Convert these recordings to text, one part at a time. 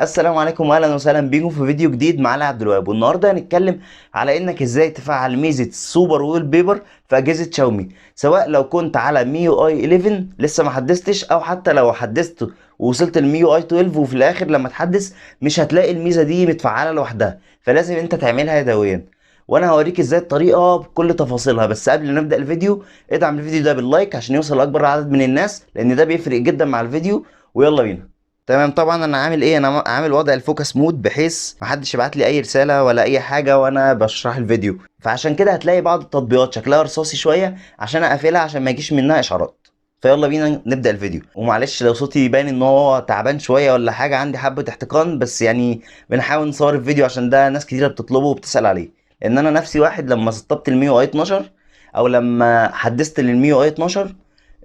السلام عليكم واهلا وسهلا بيكم في فيديو جديد معانا عبد الوهاب، والنهارده هنتكلم على انك ازاي تفعل ميزه السوبر وول بيبر في اجهزه شاومي، سواء لو كنت على ميو اي 11 لسه ما حدثتش او حتى لو حدثت ووصلت لميو اي 12 وفي الاخر لما تحدث مش هتلاقي الميزه دي متفعله لوحدها، فلازم انت تعملها يدويا. وانا هوريك ازاي الطريقه بكل تفاصيلها. بس قبل ما نبدا الفيديو ادعم الفيديو ده باللايك عشان يوصل لاكبر عدد من الناس، لان ده بيفرق جدا مع الفيديو. ويلا بينا. تمام، طبعا انا عامل ايه، انا عامل وضع الفوكس مود بحيث محدش يبعت لي اي رساله ولا اي حاجه وانا بشرح الفيديو، فعشان كده هتلاقي بعض التطبيقات شكلها رصاصي شويه عشان اقفلها عشان ما يجيش منها اشعارات. فيلا بينا نبدا الفيديو. ومعلش لو صوتي يبان ان هو تعبان شويه ولا حاجه، عندي حبه احتقان بس يعني بنحاول نصور الفيديو عشان ده ناس كتيره بتطلبه وبتسال عليه. لان انا نفسي واحد لما سطبت الميو اي 12 او لما حدثت للميو اي 12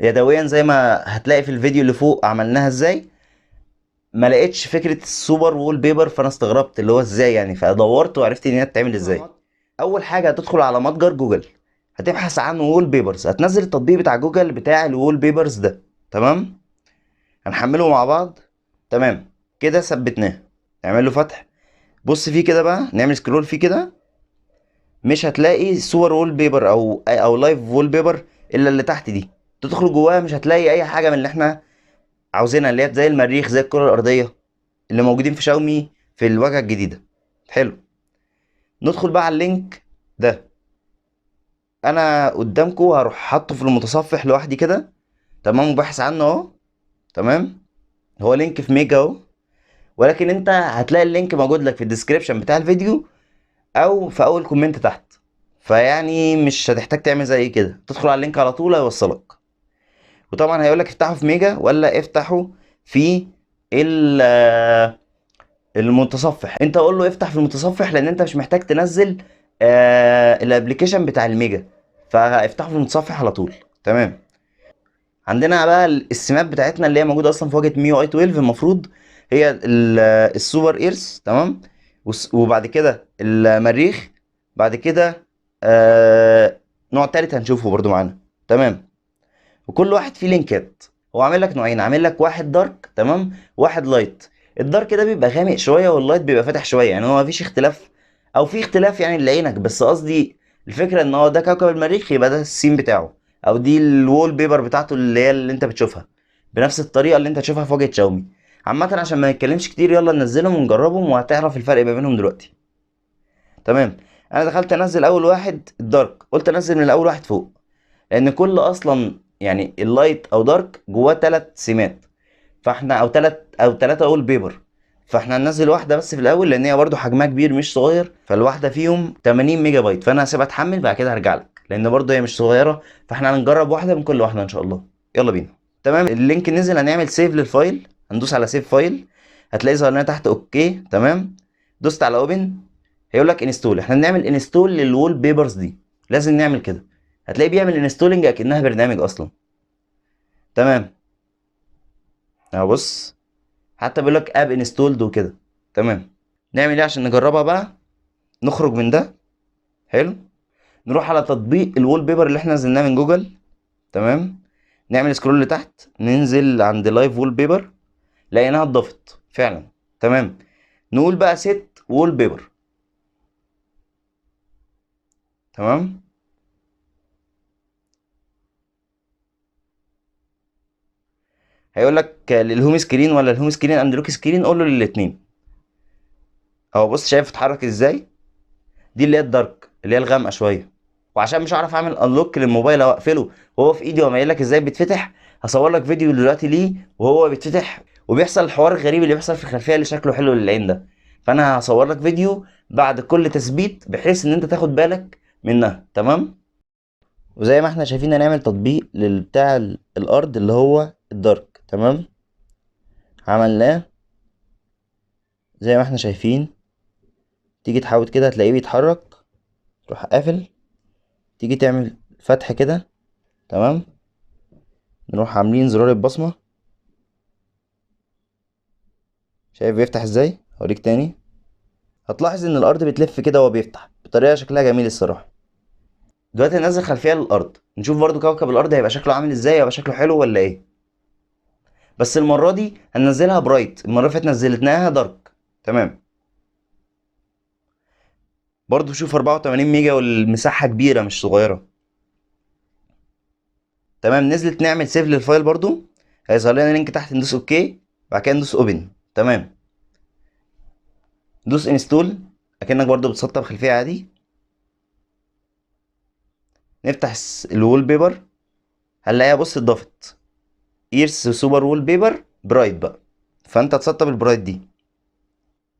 يدويا زي ما هتلاقي في الفيديو اللي فوق عملناها ازاي، ما لقيتش فكره السوبر وول بيبر، فانا استغربت اللي هو ازاي يعني، فدورت وعرفت ان هي بتتعمل ازاي. اول حاجه هتدخل على متجر جوجل، هتبحث عن وول بيبرز، هتنزل التطبيق بتاع جوجل بتاع الوول بيبرز ده. تمام، هنحمله مع بعض. تمام كده ثبتناه، نعمل له فتح. بص فيه كده بقى، نعمل سكرول فيه كده، مش هتلاقي صور وول بيبر او لايف وول بيبر الا اللي تحت دي. تدخل جواها مش هتلاقي اي حاجه من اللي احنا عاوزينها، اللي هي زي المريخ زي الكره الارضيه اللي موجودين في شاومي في الواجهه الجديده. حلو، ندخل بقى على اللينك ده. انا قدامكم هروح حاطه في المتصفح لوحدي كده. تمام، وبحث عنه اهو. تمام، هو لينك في ميجا اهو، ولكن انت هتلاقي اللينك موجود لك في الديسكريبشن بتاع الفيديو او في اول كومنت تحت، فيعني مش هتحتاج تعمل زي كده، تدخل على اللينك على طول هيوصلك. وطبعا هيقول لك افتحه في ميجا ولا افتحه في ال المتصفح. انت قول له افتح في المتصفح لان انت مش محتاج تنزل الابليكيشن بتاع الميجا، فافتحه في المتصفح على طول. تمام، عندنا بقى السمات بتاعتنا اللي هي موجوده اصلا في واجهه ميو اي 12 المفروض هي السوبر ايرس. تمام، وبعد كده المريخ، بعد كده نوع تالت هنشوفه برضو معانا. تمام، وكل واحد فيه لينكات. هو عامل لك نوعين، عامل لك واحد دارك تمام، واحد لايت. الدارك ده بيبقى غامق شويه واللايت بيبقى فاتح شويه، يعني هو مفيش اختلاف او في اختلاف يعني لعينك، بس قصدي الفكره ان هو ده كوكب المريخ يبقى ده السين بتاعه، او دي الوول بيبر بتاعته اللي هي اللي انت بتشوفها بنفس الطريقه اللي انت تشوفها في واجهه شاومي. عامه عشان ما نتكلمش كتير يلا ننزلهم ونجربهم وهتعرف الفرق ما بينهم دلوقتي. تمام، انا دخلت انزل اول واحد الدارك، قلت انزل من الاول واحد فوق لان كل اصلا يعني اللايت او دارك جواه ثلاث سمات، فاحنا او ثلاثه اول بيبر، فاحنا هننزل واحده بس في الاول لان هي برضو حجمها كبير مش صغير، فالواحده فيهم 80 ميجا بايت، فانا هسيبها تحمل بعد كده هرجع لك لان برضو هي مش صغيره، فاحنا هنجرب واحده من كل واحده ان شاء الله. يلا بينا. تمام، اللينك نزل، هنعمل سيف للفايل، هندوس على سيف فايل، هتلاقي ظهر لنا تحت اوكي. تمام، دوست على اوبن، هيقول لك انستول. احنا بنعمل انستول للوول بيبرز دي، لازم نعمل كده. هتلاقيه بيعمل انستولنج اكنها برنامج اصلا. تمام، اهو بص، حتى بيقول لك اب انستولد وكده. تمام، نعمل ايه عشان نجربها بقى؟ نخرج من ده. حلو، نروح على تطبيق الوول بيبر اللي احنا نزلناه من جوجل. تمام، نعمل سكرول لتحت، ننزل عند لايف وول بيبر، لقيناها اتضافت فعلا. تمام، نقول بقى سيت وول بيبر. تمام، هيقول لك للهوم سكرين ولا الهوم سكرين اند لوك سكرين، قول له للاثنين. اهو بص شايف اتحرك ازاي، دي اللي هي الدارك اللي هي الغامقه شويه. وعشان مش هعرف اعمل انلوك للموبايل او اقفله وهو في ايدي وما لك ازاي بيتفتح، هصور لك فيديو دلوقتي ليه وهو بيتفتح وبيحصل الحوار الغريب اللي بيحصل في الخلفيه اللي شكله حلو للعين ده. فانا هصور لك فيديو بعد كل تثبيت بحيث ان انت تاخد بالك منها. تمام، وزي ما احنا شايفين هنعمل تطبيق للبتاع الارض اللي هو الدارك. تمام، عملناه زي ما احنا شايفين. تيجي تحاول كده هتلاقيه بيتحرك، تروح قافل، تيجي تعمل فتح كده. تمام، نروح عاملين زرار البصمة، شايف بيفتح ازاي؟ هوريك تاني. هتلاحظ ان الارض بتلف كده وهو بيفتح بطريقة شكلها جميل الصراحة. دلوقتي هننزل خلفية للارض، نشوف برضو كوكب الارض هيبقى شكله عامل ازاي، هيبقى شكله حلو ولا ايه. بس المرة دي هننزلها برايت، المرة اللي فاتت نزلتناها دارك، تمام. برضو شوف 84 ميجا والمساحة كبيرة مش صغيرة. تمام، نزلت نعمل سيف للفايل برضو، هيظهر لنا لينك تحت، ندوس اوكي، بعد كده ندوس اوبن. تمام، دوس انستول اكنك برضو بتسطب خلفية عادي. نفتح الوول بيبر، هنلاقيها بص اتضافت ايرس سوبر وول بيبر برايت بقى، فانت تسطب البرايت دي.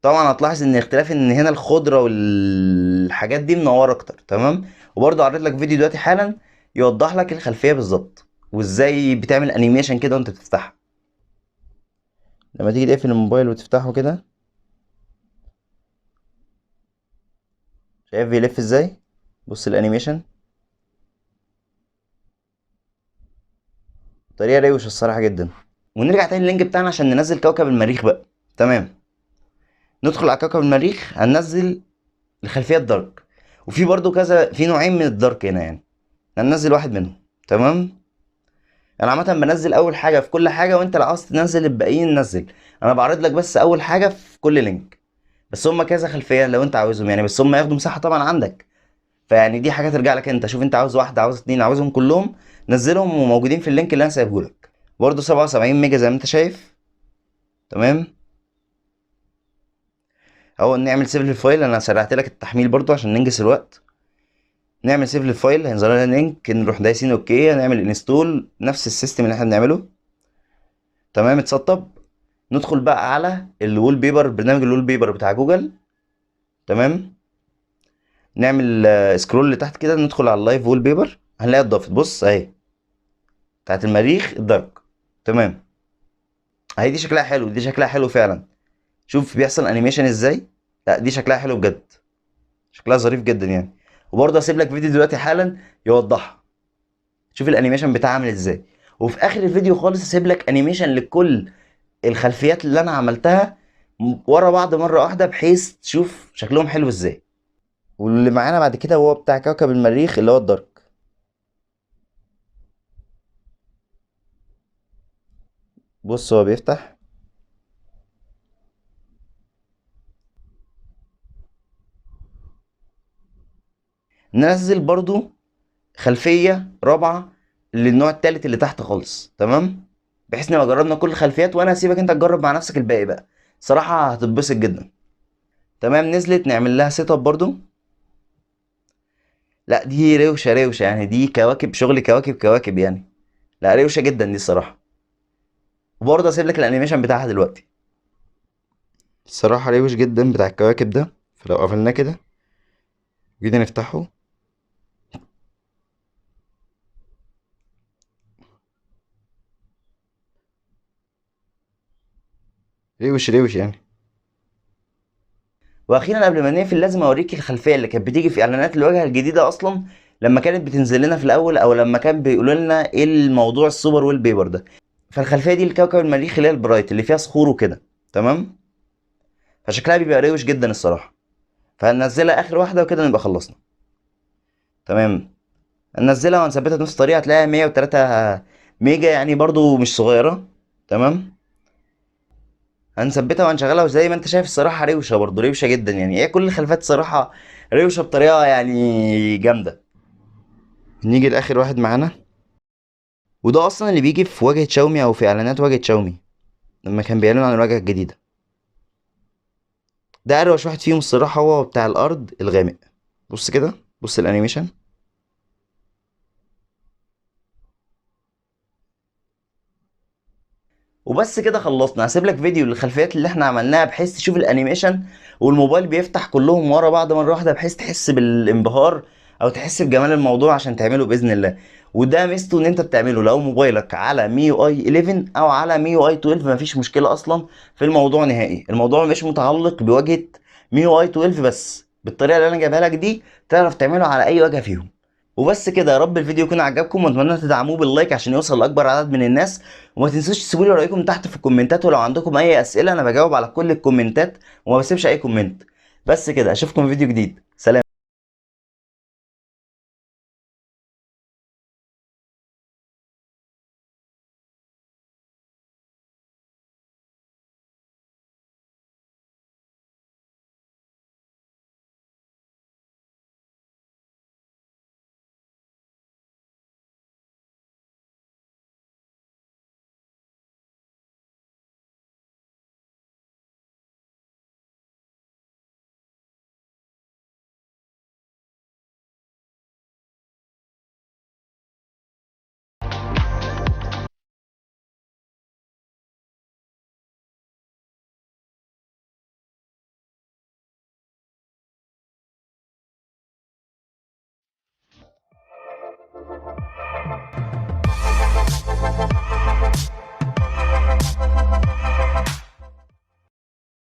طبعا هتلاحظ ان الاختلاف ان هنا الخضره والحاجات دي منوره اكتر. تمام، وبرضه عرضت لك فيديو دلوقتي حالا يوضح لك الخلفيه بالظبط وازاي بتعمل انيميشن كده وانت بتفتحها. لما تيجي تقفل الموبايل وتفتحه كده، شايف بيلف ازاي؟ بص الانيميشن، طريقه روشه الصراحه جدا. ونرجع تاني اللينك بتاعنا عشان ننزل كوكب المريخ بقى. تمام، ندخل على كوكب المريخ، هننزل الخلفيه الدارك، وفي برضو كذا، في نوعين من الدارك هنا يعني، هننزل واحد منهم. تمام، انا عامه بنزل اول حاجه في كل حاجه، وانت لو عاوز تنزل الباقيين نزل، انا بعرض لك بس اول حاجه في كل لينك. بس هما كذا خلفيه لو انت عاوزهم يعني، بس هما ياخدوا مساحه طبعا عندك، فيعني دي حاجه ترجع لك انت. شوف انت عاوز واحده، عاوز اتنين، عاوزهم كلهم نزلهم، وموجودين في اللينك اللي انا سايبه لك. برضه 77 ميجا زي ما انت شايف. تمام، اهو نعمل سيف للفايل، انا سرعت لك التحميل برضه عشان ننجز الوقت. نعمل سيف للفايل، هينزل لنا لينك، نروح دايسين اوكي، هنعمل انستول نفس السيستم اللي احنا بنعمله. تمام، اتسطب. ندخل بقى على الوول بيبر، برنامج الوول بيبر بتاع جوجل. تمام، نعمل سكرول لتحت كده، ندخل على اللايف وول بيبر، هنلاقيها اتضافت. بص اهي، بتاعت المريخ الدارك. تمام، اهي دي شكلها حلو، دي شكلها حلو فعلا. شوف بيحصل انيميشن ازاي، لا دي شكلها حلو بجد، شكلها ظريف جدا يعني. وبرضه هسيب لك فيديو دلوقتي حالا يوضحها، شوف الانيميشن بتاعها عامل ازاي. وفي اخر الفيديو خالص هسيب لك انيميشن لكل الخلفيات اللي انا عملتها ورا بعض مره واحده، بحيث تشوف شكلهم حلو ازاي. واللي معانا بعد كده هو بتاع كوكب المريخ اللي هو الدارك. بص هو بيفتح، ننزل برضو خلفية رابعة للنوع التالت اللي تحت خالص. تمام، بحيث نبقى جربنا كل الخلفيات، وانا هسيبك انت تجرب مع نفسك الباقي بقى، صراحة هتتبسط جدا. تمام، نزلت نعمل لها سيت اب برضو. لا دي روشة روشة يعني، دي كواكب، شغل كواكب كواكب يعني، لا روشة جدا دي الصراحة. وبرضه هسيب لك الانيميشن بتاعها دلوقتي، الصراحة روش جدا بتاع الكواكب ده. فلو قفلناه كده جينا نفتحه، روش روش يعني. واخيرا قبل ما نقفل لازم اوريك الخلفيه اللي كانت بتيجي في اعلانات الواجهه الجديده اصلا، لما كانت بتنزل لنا في الاول، او لما كان بيقولوا لنا ايه الموضوع السوبر ويل بيبر ده. فالخلفيه دي الكوكب المريخ اللي هي البرايت اللي فيها صخور وكده. تمام، فشكلها بيبقى روش جدا الصراحه. فهننزلها اخر واحده وكده نبقى خلصنا. تمام، هننزلها وهنثبتها بنفس الطريقه، هتلاقيها 103 ميجا يعني، برضو مش صغيره. تمام، هنثبتها وهنشغلها، وزي ما انت شايف الصراحه روشه، برضو روشه جدا يعني، هي كل الخلفيات الصراحه روشه بطريقه يعني جامده. نيجي لاخر واحد معانا، وده اصلا اللي بيجي في واجهة شاومي او في اعلانات واجهة شاومي لما كان بيعلنوا عن الواجهة الجديدة. ده اروش واحد فيهم الصراحة، هو بتاع الارض الغامق. بص كده، بص الانيميشن. وبس كده خلصنا، هسيب لك فيديو للخلفيات اللي احنا عملناها بحيث تشوف الانيميشن والموبايل بيفتح كلهم ورا بعض مره واحده، بحيث تحس بالانبهار او تحس بجمال الموضوع عشان تعمله باذن الله. وده ميزته ان انت بتعمله لو موبايلك على مي يو اي 11 او على مي يو اي 12، مفيش مشكله اصلا في الموضوع نهائي. الموضوع مش متعلق بواجهه مي يو اي 12 بس، بالطريقه اللي انا جايبها لك دي تعرف تعمله على اي واجهه فيهم. وبس كده، يا رب الفيديو يكون عجبكم، واتمنى تدعموه باللايك عشان يوصل لاكبر عدد من الناس. وما تنسوش تسيبوا لي رايكم تحت في الكومنتات، ولو عندكم اي اسئله انا بجاوب على كل الكومنتات وما بسيبش اي كومنت. بس كده، اشوفكم في فيديو جديد، سلام.